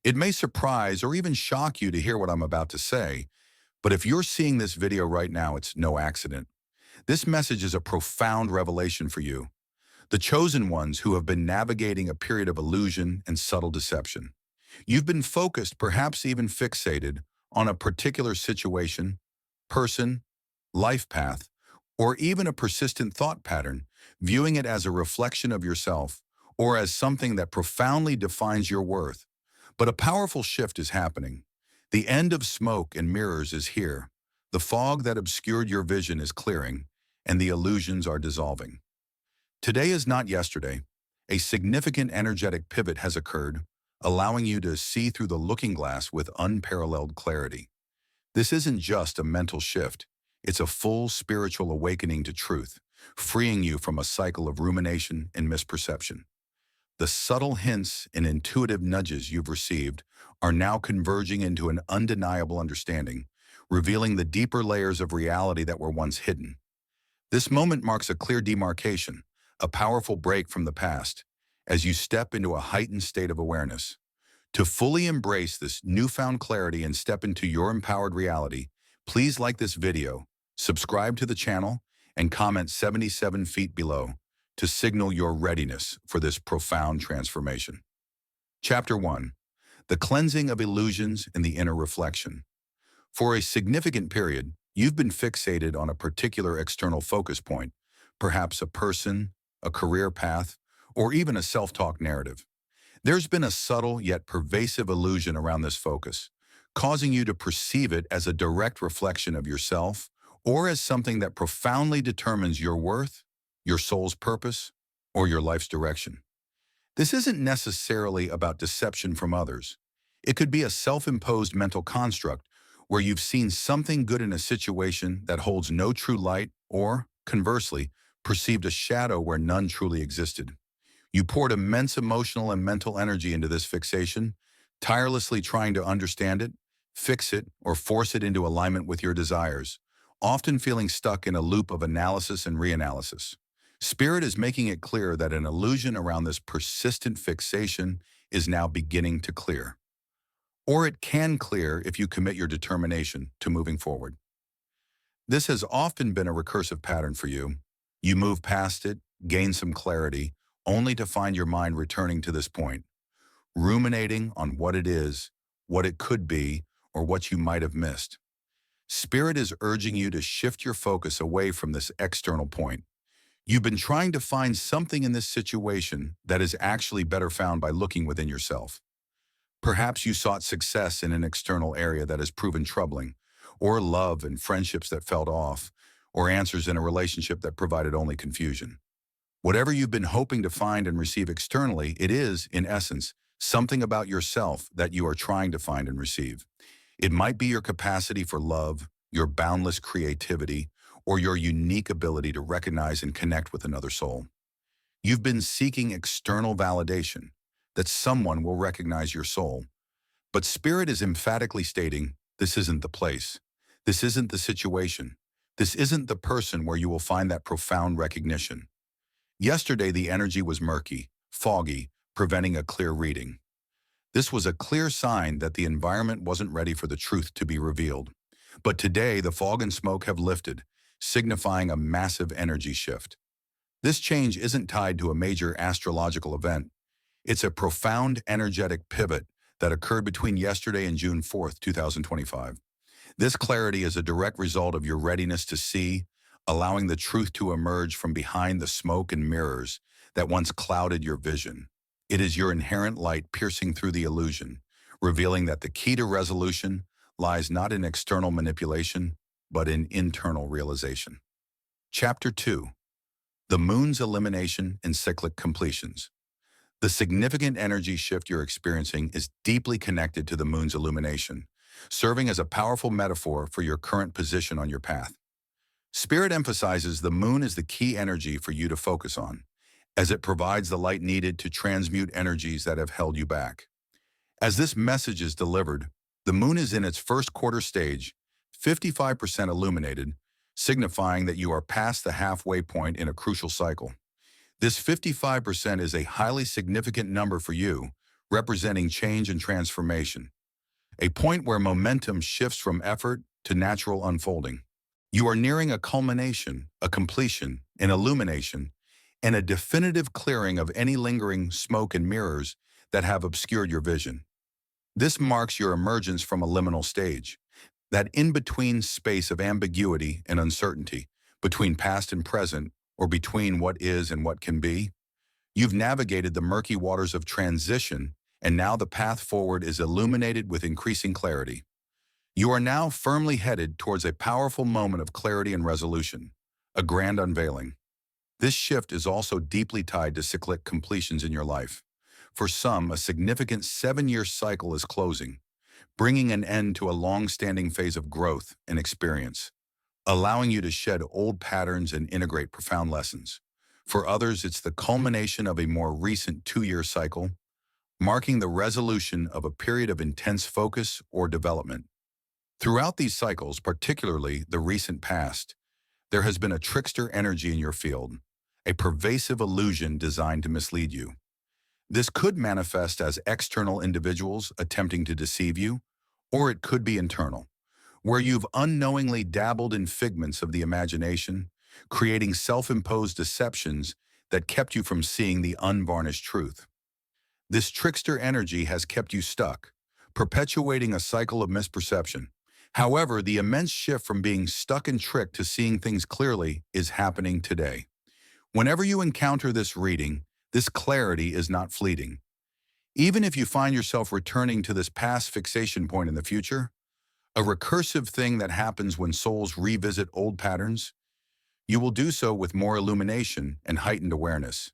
It may surprise or even shock you to hear what I'm about to say, but if you're seeing this video right now, it's no accident. This message is a profound revelation for you, the chosen ones who have been navigating a period of illusion and subtle deception. You've been focused, perhaps even fixated, on a particular situation, person, life path, or even a persistent thought pattern, viewing it as a reflection of yourself or as something that profoundly defines your worth. But a powerful shift is happening. The end of smoke and mirrors is here. The fog that obscured your vision is clearing, and the illusions are dissolving. Today is not yesterday. A significant energetic pivot has occurred, allowing you to see through the looking glass with unparalleled clarity. This isn't just a mental shift. It's a full spiritual awakening to truth, freeing you from a cycle of rumination and misperception. The subtle hints and intuitive nudges you've received are now converging into an undeniable understanding, revealing the deeper layers of reality that were once hidden. This moment marks a clear demarcation, a powerful break from the past, as you step into a heightened state of awareness. To fully embrace this newfound clarity and step into your empowered reality, please like this video, subscribe to the channel, and comment 77 feet below to signal your readiness for this profound transformation. Chapter 1. The Cleansing of Illusions and the Inner Reflection. For a significant period, you've been fixated on a particular external focus point, perhaps a person, a career path, or even a self-talk narrative. There's been a subtle yet pervasive illusion around this focus, causing you to perceive it as a direct reflection of yourself or as something that profoundly determines your worth, your soul's purpose, or your life's direction. This isn't necessarily about deception from others. It could be a self-imposed mental construct where you've seen something good in a situation that holds no true light or, conversely, perceived a shadow where none truly existed. You poured immense emotional and mental energy into this fixation, tirelessly trying to understand it, fix it, or force it into alignment with your desires, often feeling stuck in a loop of analysis and reanalysis. Spirit is making it clear that an illusion around this persistent fixation is now beginning to clear. Or it can clear if you commit your determination to moving forward. This has often been a recursive pattern for you. You move past it, gain some clarity, only to find your mind returning to this point, ruminating on what it is, what it could be, or what you might have missed. Spirit is urging you to shift your focus away from this external point. You've been trying to find something in this situation that is actually better found by looking within yourself. Perhaps you sought success in an external area that has proven troubling, or love and friendships that felt off, or answers in a relationship that provided only confusion. Whatever you've been hoping to find and receive externally, it is, in essence, something about yourself that you are trying to find and receive. It might be your capacity for love, your boundless creativity, or your unique ability to recognize and connect with another soul. You've been seeking external validation, that someone will recognize your soul. But Spirit is emphatically stating, this isn't the place. This isn't the situation. This isn't the person where you will find that profound recognition. Yesterday, the energy was murky, foggy, preventing a clear reading. This was a clear sign that the environment wasn't ready for the truth to be revealed. But today, the fog and smoke have lifted, signifying a massive energy shift. This change isn't tied to a major astrological event. It's a profound energetic pivot that occurred between yesterday and June 4th, 2025. This clarity is a direct result of your readiness to see, allowing the truth to emerge from behind the smoke and mirrors that once clouded your vision. It is your inherent light piercing through the illusion, revealing that the key to resolution lies not in external manipulation, but in internal realization. Chapter 2. The Moon's Elimination and Cyclic Completions. The significant energy shift you're experiencing is deeply connected to the moon's illumination, serving as a powerful metaphor for your current position on your path. Spirit emphasizes the moon is the key energy for you to focus on, as it provides the light needed to transmute energies that have held you back. As this message is delivered, the moon is in its first quarter stage, 55% illuminated, signifying that you are past the halfway point in a crucial cycle. This 55% is a highly significant number for you, representing change and transformation, a point where momentum shifts from effort to natural unfolding. You are nearing a culmination, a completion, an illumination, and a definitive clearing of any lingering smoke and mirrors that have obscured your vision. This marks your emergence from a liminal stage, that in-between space of ambiguity and uncertainty, between past and present, or between what is and what can be. You've navigated the murky waters of transition, and now the path forward is illuminated with increasing clarity. You are now firmly headed towards a powerful moment of clarity and resolution, a grand unveiling. This shift is also deeply tied to cyclic completions in your life. For some, a significant 7-year cycle is closing, bringing an end to a long-standing phase of growth and experience, allowing you to shed old patterns and integrate profound lessons. For others, it's the culmination of a more recent 2-year cycle, marking the resolution of a period of intense focus or development. Throughout these cycles, particularly the recent past, there has been a trickster energy in your field, a pervasive illusion designed to mislead you. This could manifest as external individuals attempting to deceive you, or it could be internal, where you've unknowingly dabbled in figments of the imagination, creating self-imposed deceptions that kept you from seeing the unvarnished truth. This trickster energy has kept you stuck, perpetuating a cycle of misperception. However, the immense shift from being stuck and tricked to seeing things clearly is happening today. Whenever you encounter this reading, this clarity is not fleeting. Even if you find yourself returning to this past fixation point in the future, a recursive thing that happens when souls revisit old patterns, you will do so with more illumination and heightened awareness.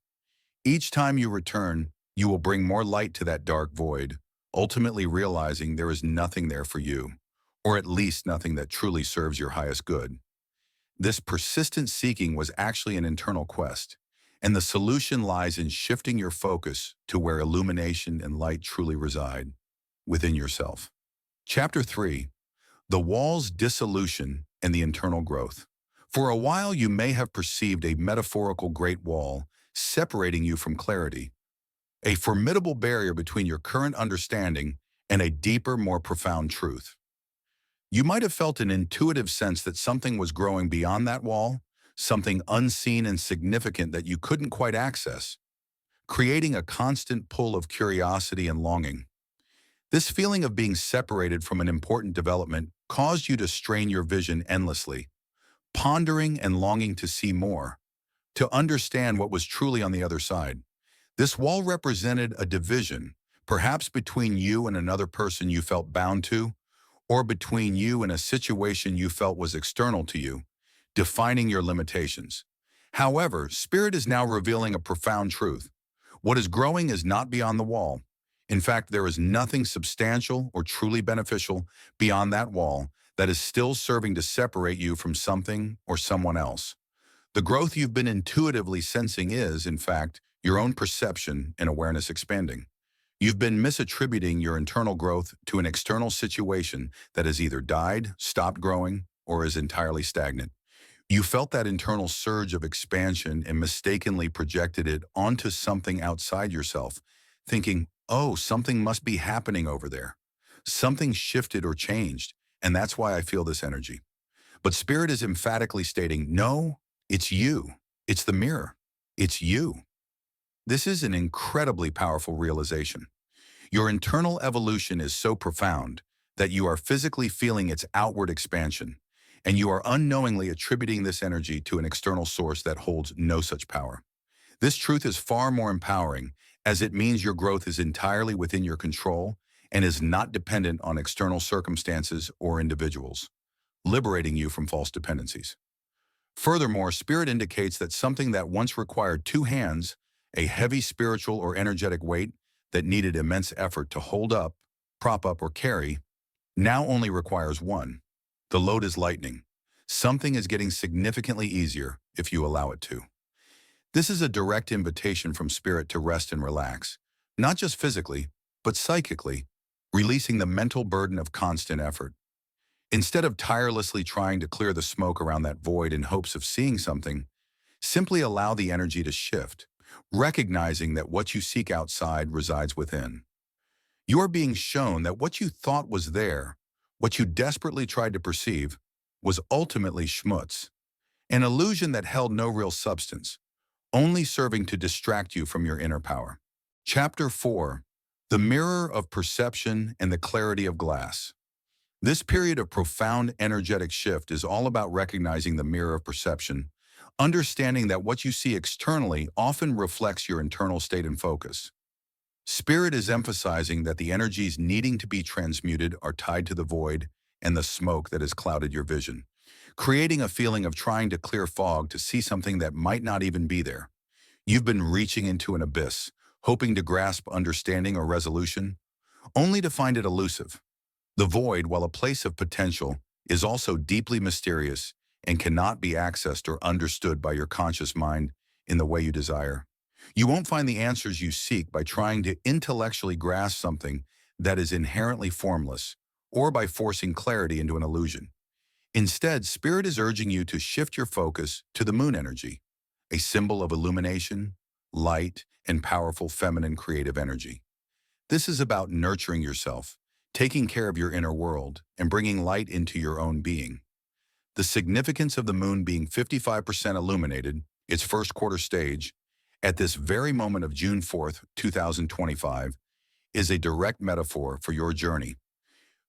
Each time you return, you will bring more light to that dark void, ultimately realizing there is nothing there for you, or at least nothing that truly serves your highest good. This persistent seeking was actually an internal quest, and the solution lies in shifting your focus to where illumination and light truly reside, within yourself. Chapter 3. The Wall's Dissolution and the Internal Growth. For a while, you may have perceived a metaphorical great wall separating you from clarity, a formidable barrier between your current understanding and a deeper, more profound truth. You might have felt an intuitive sense that something was growing beyond that wall, something unseen and significant that you couldn't quite access, creating a constant pull of curiosity and longing. This feeling of being separated from an important development caused you to strain your vision endlessly, pondering and longing to see more, to understand what was truly on the other side. This wall represented a division, perhaps between you and another person you felt bound to, or between you and a situation you felt was external to you, defining your limitations. However, Spirit is now revealing a profound truth. What is growing is not beyond the wall. In fact, there is nothing substantial or truly beneficial beyond that wall that is still serving to separate you from something or someone else. The growth you've been intuitively sensing is, in fact, your own perception and awareness expanding. You've been misattributing your internal growth to an external situation that has either died, stopped growing, or is entirely stagnant. You felt that internal surge of expansion and mistakenly projected it onto something outside yourself, thinking, oh, something must be happening over there. Something shifted or changed, and that's why I feel this energy. But Spirit is emphatically stating, no, it's you. It's the mirror. It's you. This is an incredibly powerful realization. Your internal evolution is so profound that you are physically feeling its outward expansion, and you are unknowingly attributing this energy to an external source that holds no such power. This truth is far more empowering, as it means your growth is entirely within your control and is not dependent on external circumstances or individuals, liberating you from false dependencies. Furthermore, Spirit indicates that something that once required 2 hands, a heavy spiritual or energetic weight that needed immense effort to hold up, prop up, or carry, now only requires 1. The load is lightening. Something is getting significantly easier if you allow it to. This is a direct invitation from Spirit to rest and relax, not just physically, but psychically, releasing the mental burden of constant effort. Instead of tirelessly trying to clear the smoke around that void in hopes of seeing something, simply allow the energy to shift, recognizing that what you seek outside resides within. You are being shown that what you thought was there, what you desperately tried to perceive, was ultimately schmutz, an illusion that held no real substance, only serving to distract you from your inner power. Chapter 4. The Mirror of Perception and the Clarity of Glass. This period of profound energetic shift is all about recognizing the mirror of perception, understanding that what you see externally often reflects your internal state and focus. Spirit is emphasizing that the energies needing to be transmuted are tied to the void and the smoke that has clouded your vision, creating a feeling of trying to clear fog to see something that might not even be there. You've been reaching into an abyss, hoping to grasp understanding or resolution, only to find it elusive. The void, while a place of potential, is also deeply mysterious and cannot be accessed or understood by your conscious mind in the way you desire. You won't find the answers you seek by trying to intellectually grasp something that is inherently formless, or by forcing clarity into an illusion. Instead, Spirit is urging you to shift your focus to the moon energy, a symbol of illumination, light, and powerful feminine creative energy. This is about nurturing yourself, taking care of your inner world, and bringing light into your own being. The significance of the moon being 55% illuminated, its first quarter stage, at this very moment of June 4th, 2025, is a direct metaphor for your journey.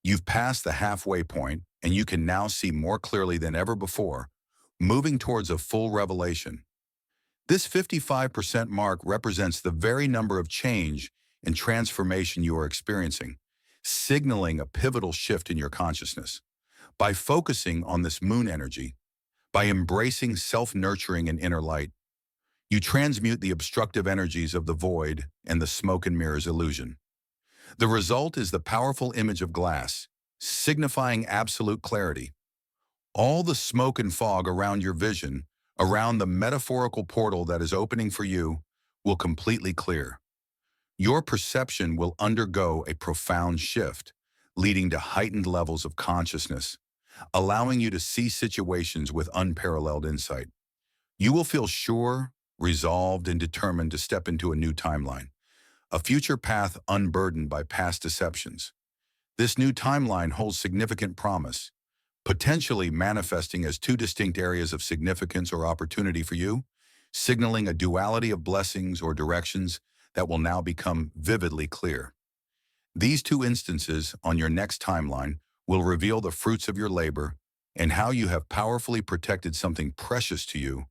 You've passed the halfway point, and you can now see more clearly than ever before, moving towards a full revelation. This 55% mark represents the very number of change and transformation you are experiencing, signaling a pivotal shift in your consciousness. By focusing on this moon energy, by embracing self-nurturing and inner light, you transmute the obstructive energies of the void and the smoke and mirrors illusion. The result is the powerful image of glass, signifying absolute clarity. All the smoke and fog around your vision, around the metaphorical portal that is opening for you, will completely clear. Your perception will undergo a profound shift, leading to heightened levels of consciousness, allowing you to see situations with unparalleled insight. You will feel sure, resolved, and determined to step into a new timeline, a future path unburdened by past deceptions. This new timeline holds significant promise, potentially manifesting as two distinct areas of significance or opportunity for you, signaling a duality of blessings or directions that will now become vividly clear. These two instances on your next timeline will reveal the fruits of your labor and how you have powerfully protected something precious to you,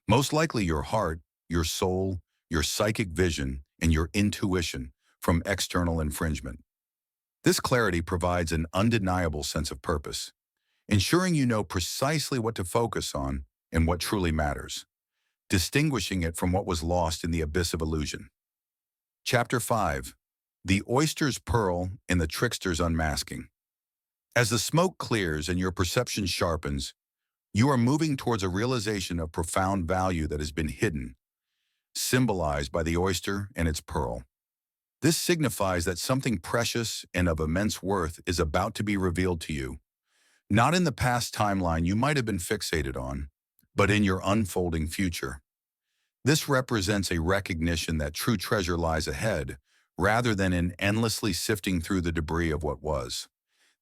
most likely your heart, your soul, your psychic vision, and your intuition from external infringement. This clarity provides an undeniable sense of purpose, ensuring you know precisely what to focus on and what truly matters, distinguishing it from what was lost in the abyss of illusion. Chapter 5. The Oyster's Pearl and the Trickster's Unmasking. As the smoke clears and your perception sharpens, you are moving towards a realization of profound value that has been hidden, symbolized by the oyster and its pearl. This signifies that something precious and of immense worth is about to be revealed to you, not in the past timeline you might have been fixated on, but in your unfolding future. This represents a recognition that true treasure lies ahead, rather than in endlessly sifting through the debris of what was.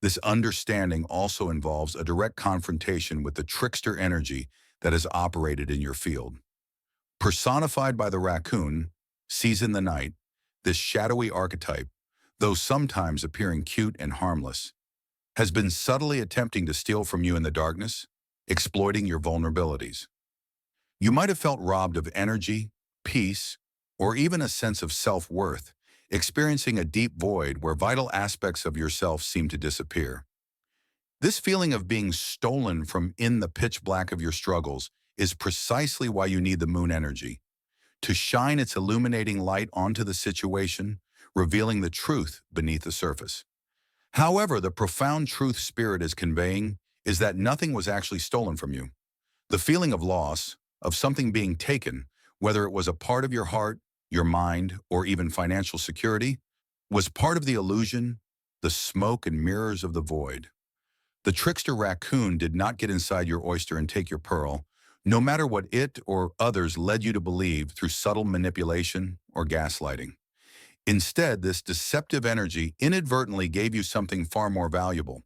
This understanding also involves a direct confrontation with the trickster energy that has operated in your field. Personified by the raccoon, sees in the night, this shadowy archetype, though sometimes appearing cute and harmless, has been subtly attempting to steal from you in the darkness, exploiting your vulnerabilities. You might have felt robbed of energy, peace, or even a sense of self-worth, experiencing a deep void where vital aspects of yourself seem to disappear. This feeling of being stolen from in the pitch black of your struggles is precisely why you need the moon energy, to shine its illuminating light onto the situation, revealing the truth beneath the surface. However, the profound truth Spirit is conveying is that nothing was actually stolen from you. The feeling of loss, of something being taken, whether it was a part of your heart, your mind, or even financial security, was part of the illusion, the smoke and mirrors of the void. The trickster raccoon did not get inside your oyster and take your pearl, no matter what it or others led you to believe through subtle manipulation or gaslighting. Instead, this deceptive energy inadvertently gave you something far more valuable: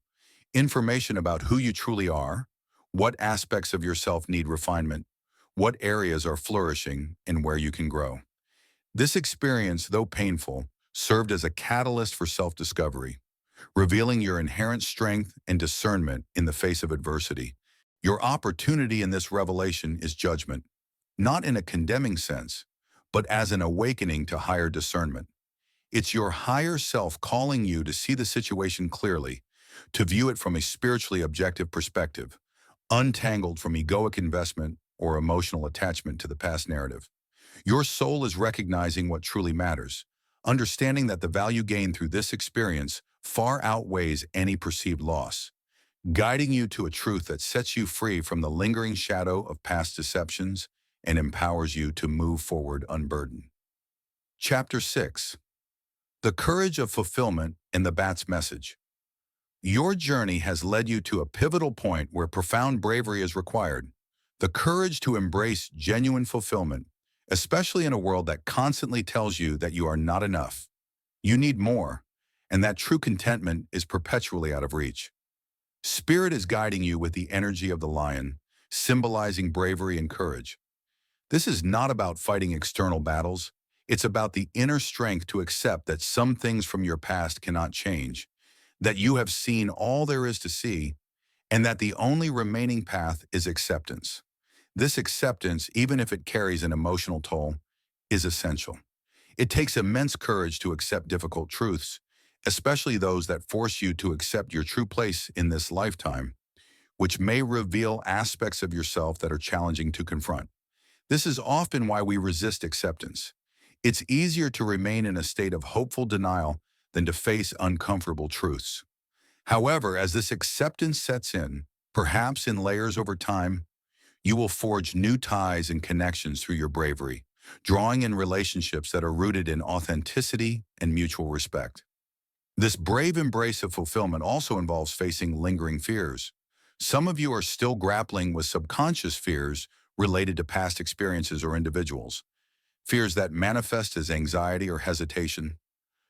information about who you truly are, what aspects of yourself need refinement, what areas are flourishing, and where you can grow. This experience, though painful, served as a catalyst for self-discovery, revealing your inherent strength and discernment in the face of adversity. Your opportunity in this revelation is judgment, not in a condemning sense, but as an awakening to higher discernment. It's your higher self calling you to see the situation clearly, to view it from a spiritually objective perspective, untangled from egoic investment or emotional attachment to the past narrative. Your soul is recognizing what truly matters, understanding that the value gained through this experience far outweighs any perceived loss, guiding you to a truth that sets you free from the lingering shadow of past deceptions and empowers you to move forward unburdened. Chapter 6. The Courage of Fulfillment and the Bat's Message. Your journey has led you to a pivotal point where profound bravery is required, the courage to embrace genuine fulfillment, especially in a world that constantly tells you that you are not enough. You need more, and that true contentment is perpetually out of reach. Spirit is guiding you with the energy of the lion, symbolizing bravery and courage. This is not about fighting external battles. It's about the inner strength to accept that some things from your past cannot change, that you have seen all there is to see, and that the only remaining path is acceptance. This acceptance, even if it carries an emotional toll, is essential. It takes immense courage to accept difficult truths, especially those that force you to accept your true place in this lifetime, which may reveal aspects of yourself that are challenging to confront. This is often why we resist acceptance. It's easier to remain in a state of hopeful denial than to face uncomfortable truths. However, as this acceptance sets in, perhaps in layers over time, you will forge new ties and connections through your bravery, drawing in relationships that are rooted in authenticity and mutual respect. This brave embrace of fulfillment also involves facing lingering fears. Some of you are still grappling with subconscious fears related to past experiences or individuals, fears that manifest as anxiety or hesitation.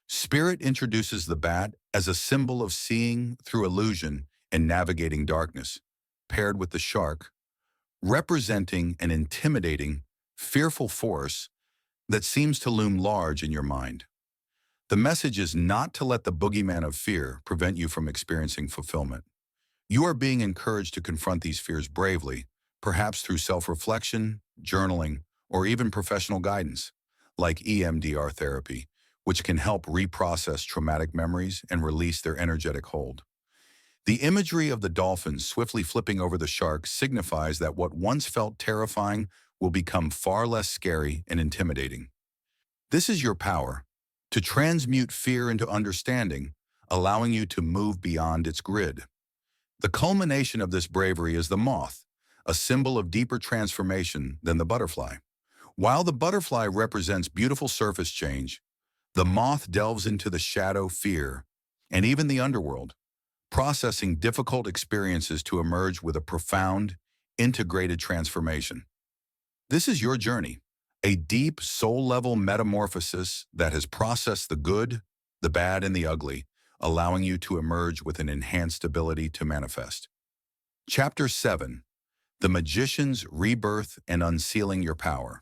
Spirit introduces the bat as a symbol of seeing through illusion and navigating darkness, paired with the shark, representing an intimidating, fearful force that seems to loom large in your mind. The message is not to let the boogeyman of fear prevent you from experiencing fulfillment. You are being encouraged to confront these fears bravely, perhaps through self-reflection, journaling, or even professional guidance, like EMDR therapy, which can help reprocess traumatic memories and release their energetic hold. The imagery of the dolphin swiftly flipping over the shark signifies that what once felt terrifying will become far less scary and intimidating. This is your power, to transmute fear into understanding, allowing you to move beyond its grid. The culmination of this bravery is the moth, a symbol of deeper transformation than the butterfly. While the butterfly represents beautiful surface change, the moth delves into the shadow, fear, and even the underworld, processing difficult experiences to emerge with a profound, integrated transformation. This is your journey, a deep, soul-level metamorphosis that has processed the good, the bad, and the ugly, allowing you to emerge with an enhanced ability to manifest. Chapter 7. The Magician's Rebirth and Unsealing Your Power.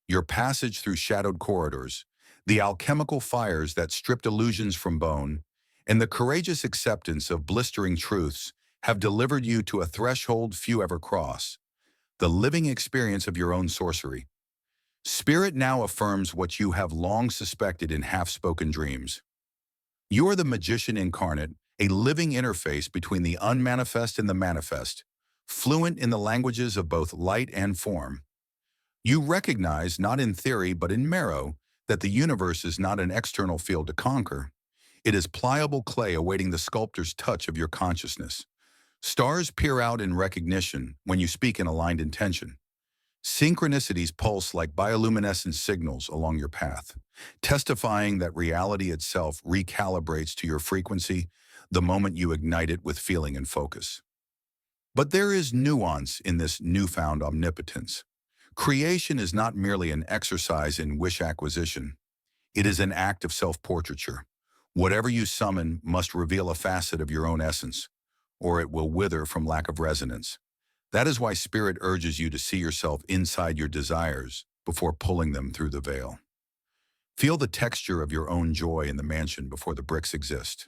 Your passage through shadowed corridors, the alchemical fires that stripped illusions from bone, and the courageous acceptance of blistering truths have delivered you to a threshold few ever cross, the living experience of your own sorcery. Spirit now affirms what you have long suspected in half-spoken dreams. You are the magician incarnate, a living interface between the unmanifest and the manifest, fluent in the languages of both light and form. You recognize, not in theory but in marrow, that the universe is not an external field to conquer. It is pliable clay awaiting the sculptor's touch of your consciousness. Stars peer out in recognition when you speak in aligned intention. Synchronicities pulse like bioluminescent signals along your path, testifying that reality itself recalibrates to your frequency the moment you ignite it with feeling and focus. But there is nuance in this newfound omnipotence. Creation is not merely an exercise in wish acquisition. It is an act of self-portraiture. Whatever you summon must reveal a facet of your own essence, or it will wither from lack of resonance. That is why Spirit urges you to see yourself inside your desires before pulling them through the veil. Feel the texture of your own joy in the mansion before the bricks exist.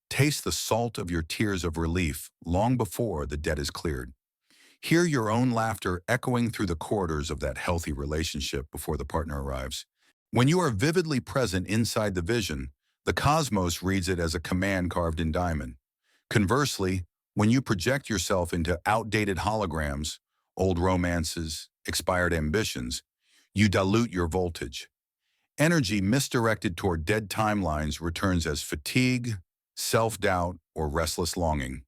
Taste the salt of your tears of relief long before the debt is cleared. Hear your own laughter echoing through the corridors of that healthy relationship before the partner arrives. When you are vividly present inside the vision, the cosmos reads it as a command carved in diamond. Conversely, when you project yourself into outdated holograms, old romances, expired ambitions, you dilute your voltage. Energy misdirected toward dead timelines returns as fatigue, self-doubt, or restless longing.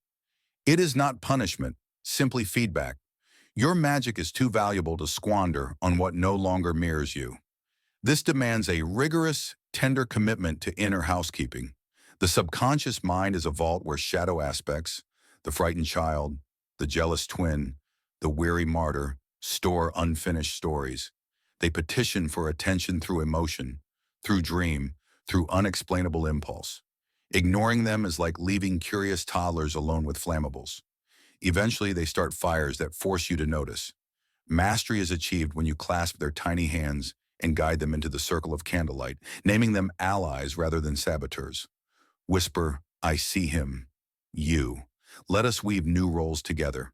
It is not punishment, simply feedback. Your magic is too valuable to squander on what no longer mirrors you. This demands a rigorous, tender commitment to inner housekeeping. The subconscious mind is a vault where shadow aspects, the frightened child, the jealous twin, the weary martyr, store unfinished stories. They petition for attention through emotion, through dream, through unexplainable impulse. Ignoring them is like leaving curious toddlers alone with flammables. Eventually, they start fires that force you to notice. Mastery is achieved when you clasp their tiny hands and guide them into the circle of candlelight, naming them allies rather than saboteurs. Whisper, I see him, you. Let us weave new roles together.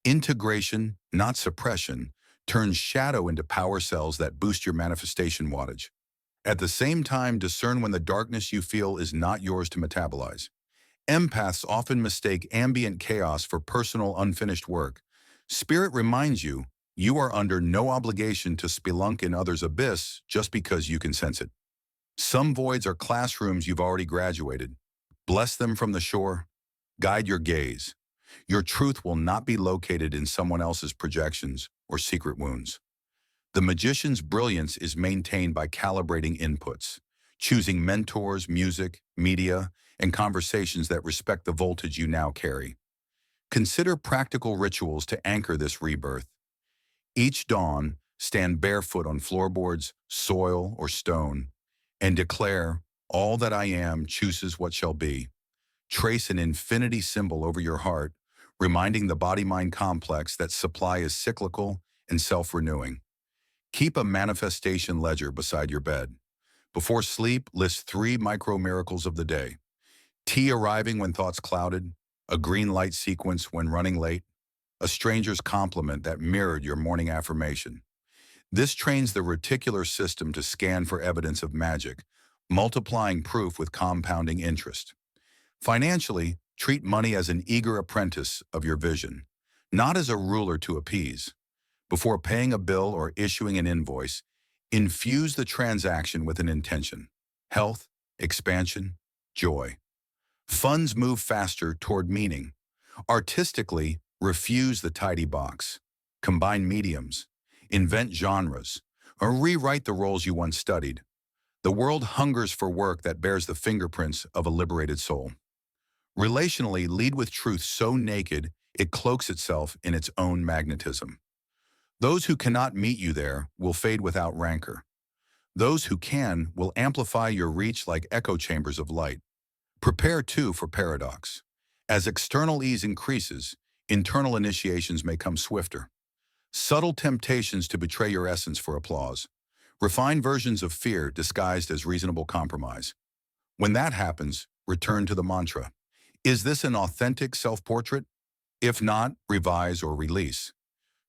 Integration, not suppression, turns shadow into power cells that boost your manifestation wattage. At the same time, discern when the darkness you feel is not yours to metabolize. Empaths often mistake ambient chaos for personal unfinished work. Spirit reminds you, you are under no obligation to spelunk in others' abyss just because you can sense it. Some voids are classrooms you've already graduated. Bless them from the shore. Guide your gaze. Your truth will not be located in someone else's projections or secret wounds. The magician's brilliance is maintained by calibrating inputs, choosing mentors, music, media, and conversations that respect the voltage you now carry. Consider practical rituals to anchor this rebirth. Each dawn, stand barefoot on floorboards, soil, or stone, and declare, all that I am chooses what shall be. Trace an infinity symbol over your heart, reminding the body-mind complex that supply is cyclical and self-renewing. Keep a manifestation ledger beside your bed. Before sleep, list 3 micro-miracles of the day. Tea arriving when thoughts clouded, a green light sequence when running late, a stranger's compliment that mirrored your morning affirmation. This trains the reticular system to scan for evidence of magic, multiplying proof with compounding interest. Financially, treat money as an eager apprentice of your vision, not as a ruler to appease. Before paying a bill or issuing an invoice, infuse the transaction with an intention: health, expansion, joy. Funds move faster toward meaning. Artistically, refuse the tidy box. Combine mediums, invent genres, or rewrite the roles you once studied. The world hungers for work that bears the fingerprints of a liberated soul. Relationally, lead with truth so naked it cloaks itself in its own magnetism. Those who cannot meet you there will fade without rancor. Those who can will amplify your reach like echo chambers of light. Prepare, too, for paradox. As external ease increases, internal initiations may come swifter. Subtle temptations to betray your essence for applause. Refined versions of fear disguised as reasonable compromise. When that happens, return to the mantra. Is this an authentic self-portrait? If not, revise or release.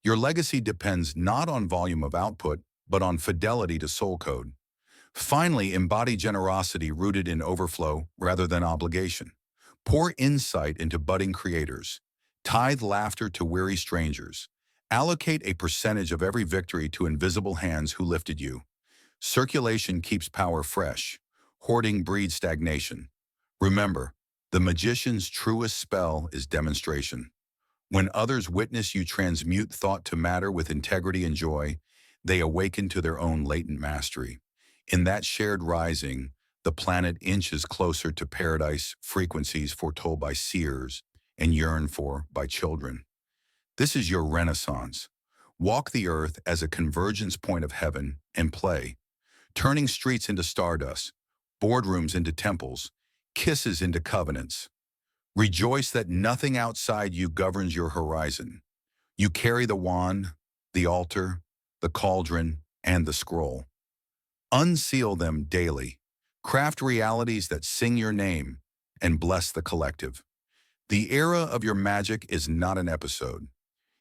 Your legacy depends not on volume of output, but on fidelity to soul code. Finally, embody generosity rooted in overflow rather than obligation. Pour insight into budding creators. Tithe laughter to weary strangers. Allocate a percentage of every victory to invisible hands who lifted you. Circulation keeps power fresh. Hoarding breeds stagnation. Remember, the magician's truest spell is demonstration. When others witness you transmute thought to matter with integrity and joy, they awaken to their own latent mastery. In that shared rising, the planet inches closer to paradise frequencies foretold by seers and yearned for by children. This is your renaissance. Walk the earth as a convergence point of heaven and play. turning streets into stardust, boardrooms into temples, kisses into covenants. Rejoice that nothing outside you governs your horizon. You carry the wand, the altar, the cauldron, and the scroll. Unseal them daily. Craft realities that sing your name and bless the collective. The era of your magic is not an episode.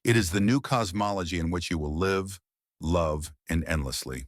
It is the new cosmology in which you will live, love, and endlessly.